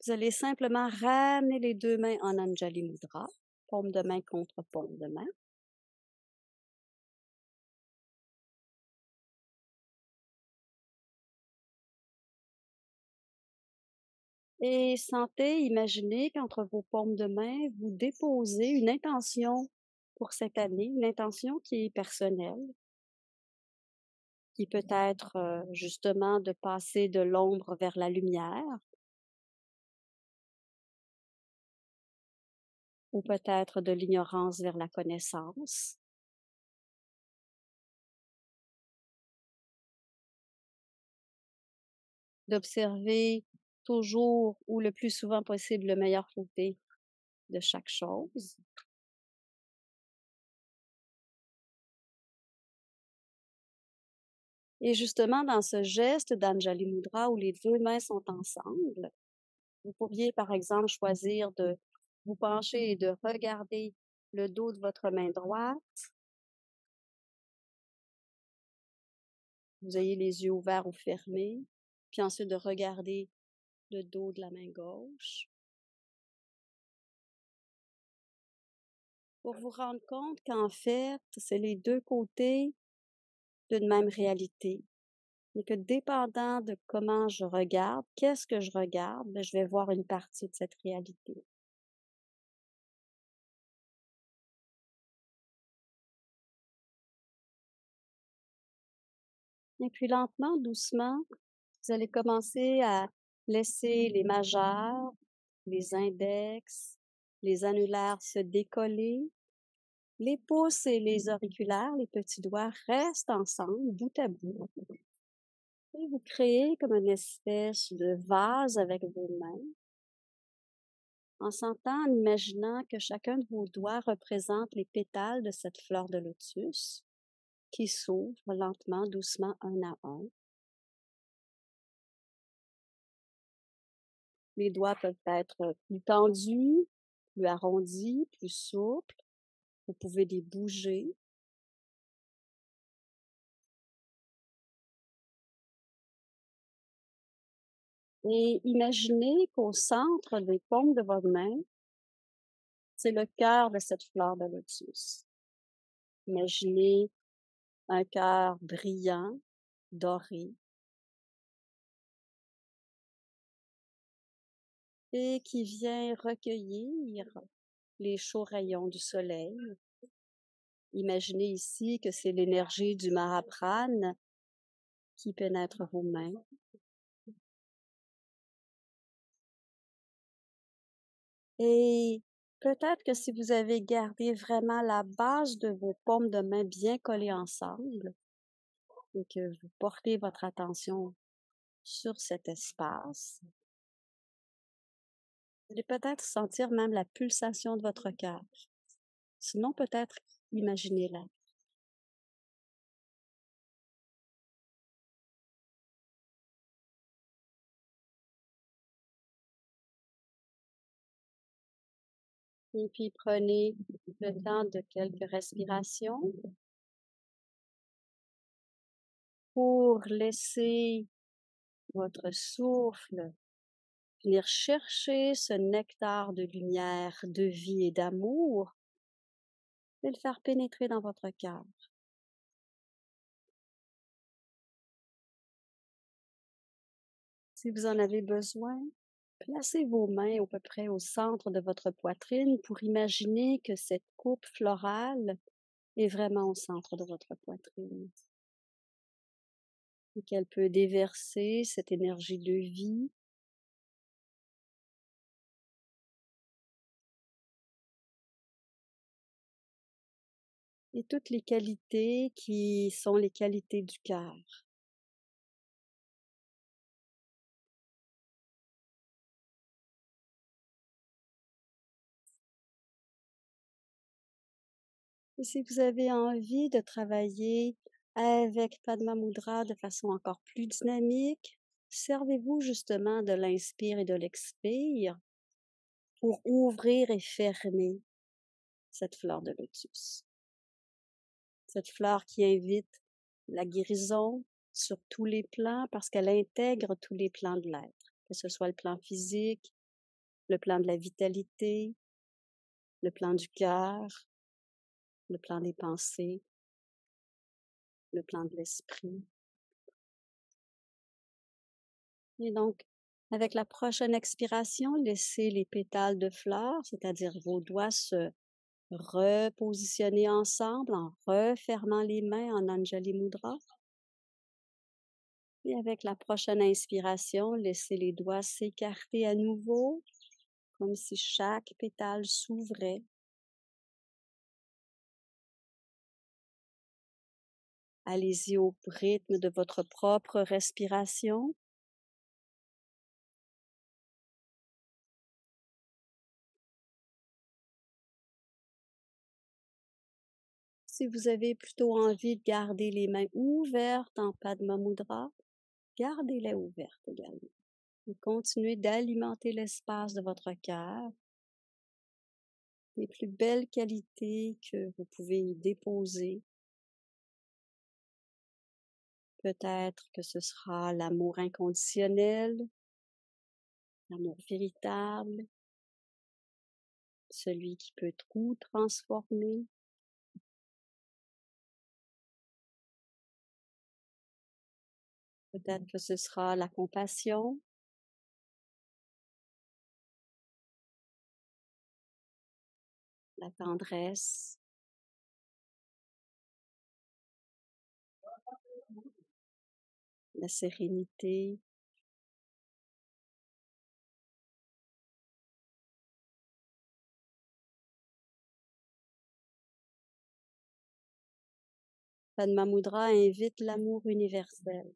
Vous allez simplement ramener les 2 mains en Anjali Mudra, paume de main contre paume de main. Et sentez, imaginez qu'entre vos paumes de main, vous déposez une intention pour cette année, une intention qui est personnelle, qui peut être justement de passer de l'ombre vers la lumière, ou peut-être de l'ignorance vers la connaissance. D'observer toujours ou le plus souvent possible le meilleur côté de chaque chose. Et justement, dans ce geste d'Anjali Mudra où les 2 mains sont ensemble, vous pourriez par exemple choisir de vous pencher et de regarder le dos de votre main droite. Vous ayez les yeux ouverts ou fermés, puis ensuite de regarder le dos de la main gauche. Pour vous rendre compte qu'en fait, c'est les 2 côtés d'une même réalité. Et que dépendant de comment je regarde, qu'est-ce que je regarde, ben, je vais voir une partie de cette réalité. Et puis lentement, doucement, vous allez commencer à laisser les majeurs, les index, les annulaires se décoller. Les pouces et les auriculaires, les petits doigts, restent ensemble, bout à bout. Et vous créez comme une espèce de vase avec vos mains, en sentant, en imaginant que chacun de vos doigts représente les pétales de cette fleur de lotus qui s'ouvre lentement, doucement, un à un. Les doigts peuvent être plus tendus, plus arrondis, plus souples. Vous pouvez les bouger. Et imaginez qu'au centre des paumes de votre main, c'est le cœur de cette fleur de lotus. Imaginez un cœur brillant, doré, et qui vient recueillir les chauds rayons du soleil. Imaginez ici que c'est l'énergie du Mahaprana qui pénètre vos mains. Et peut-être que si vous avez gardé vraiment la base de vos paumes de main bien collées ensemble et que vous portez votre attention sur cet espace, vous allez peut-être sentir même la pulsation de votre cœur. Sinon, peut-être imaginez-la. Et puis prenez le temps de quelques respirations pour laisser votre souffle venir chercher ce nectar de lumière, de vie et d'amour et le faire pénétrer dans votre cœur. Si vous en avez besoin, placez vos mains à peu près au centre de votre poitrine pour imaginer que cette coupe florale est vraiment au centre de votre poitrine et qu'elle peut déverser cette énergie de vie et toutes les qualités qui sont les qualités du cœur. Et si vous avez envie de travailler avec Padma Mudra de façon encore plus dynamique, servez-vous justement de l'inspire et de l'expire pour ouvrir et fermer cette fleur de lotus. Cette fleur qui invite la guérison sur tous les plans parce qu'elle intègre tous les plans de l'être, que ce soit le plan physique, le plan de la vitalité, le plan du cœur, le plan des pensées, le plan de l'esprit. Et donc, avec la prochaine expiration, laissez les pétales de fleurs, c'est-à-dire vos doigts, se repositionner ensemble en refermant les mains en Anjali Mudra. Et avec la prochaine inspiration, laissez les doigts s'écarter à nouveau, comme si chaque pétale s'ouvrait. Allez-y au rythme de votre propre respiration. Si vous avez plutôt envie de garder les mains ouvertes en Padma Mudra, gardez-les ouvertes également. Et continuez d'alimenter l'espace de votre cœur, les plus belles qualités que vous pouvez y déposer. Peut-être que ce sera l'amour inconditionnel, l'amour véritable, celui qui peut tout transformer. Peut-être que ce sera la compassion, la tendresse, la sérénité. Padma Mudra invite l'amour universel.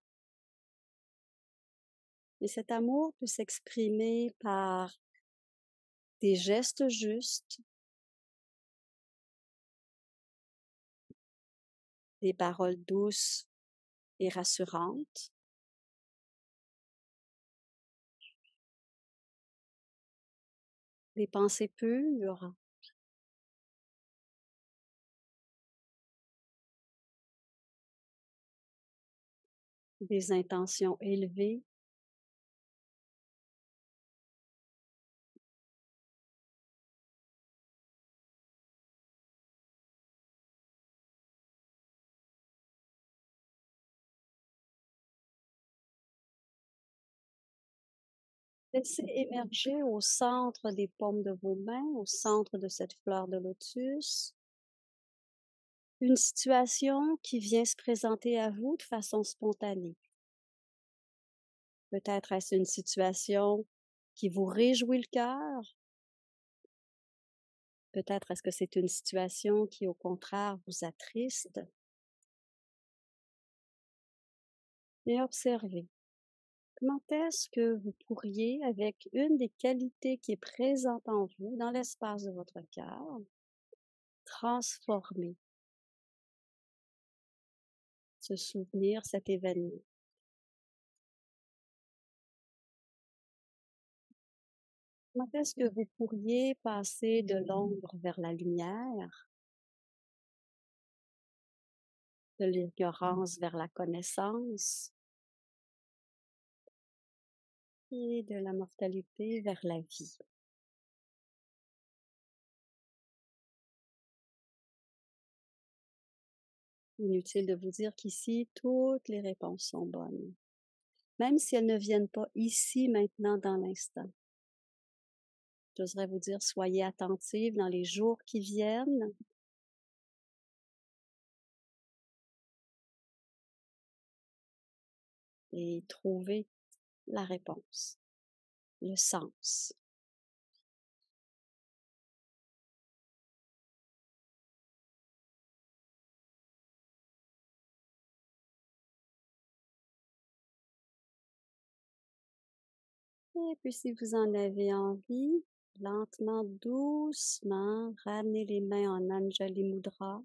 Et cet amour peut s'exprimer par des gestes justes, des paroles douces et rassurantes, des pensées pures, des intentions élevées. Laissez émerger au centre des paumes de vos mains, au centre de cette fleur de lotus, une situation qui vient se présenter à vous de façon spontanée. Peut-être est-ce une situation qui vous réjouit le cœur. Peut-être est-ce que c'est une situation qui, au contraire, vous attriste. Et observez. Comment est-ce que vous pourriez, avec une des qualités qui est présente en vous, dans l'espace de votre cœur, transformer ce souvenir, cet événement? Comment est-ce que vous pourriez passer de l'ombre vers la lumière, de l'ignorance vers la connaissance et de la mortalité vers la vie? Inutile de vous dire qu'ici, toutes les réponses sont bonnes, même si elles ne viennent pas ici, maintenant, dans l'instant. J'oserais vous dire, soyez attentive dans les jours qui viennent. Et trouvez la réponse, le sens. Et puis si vous en avez envie, lentement, doucement, ramenez les mains en Anjali Mudra.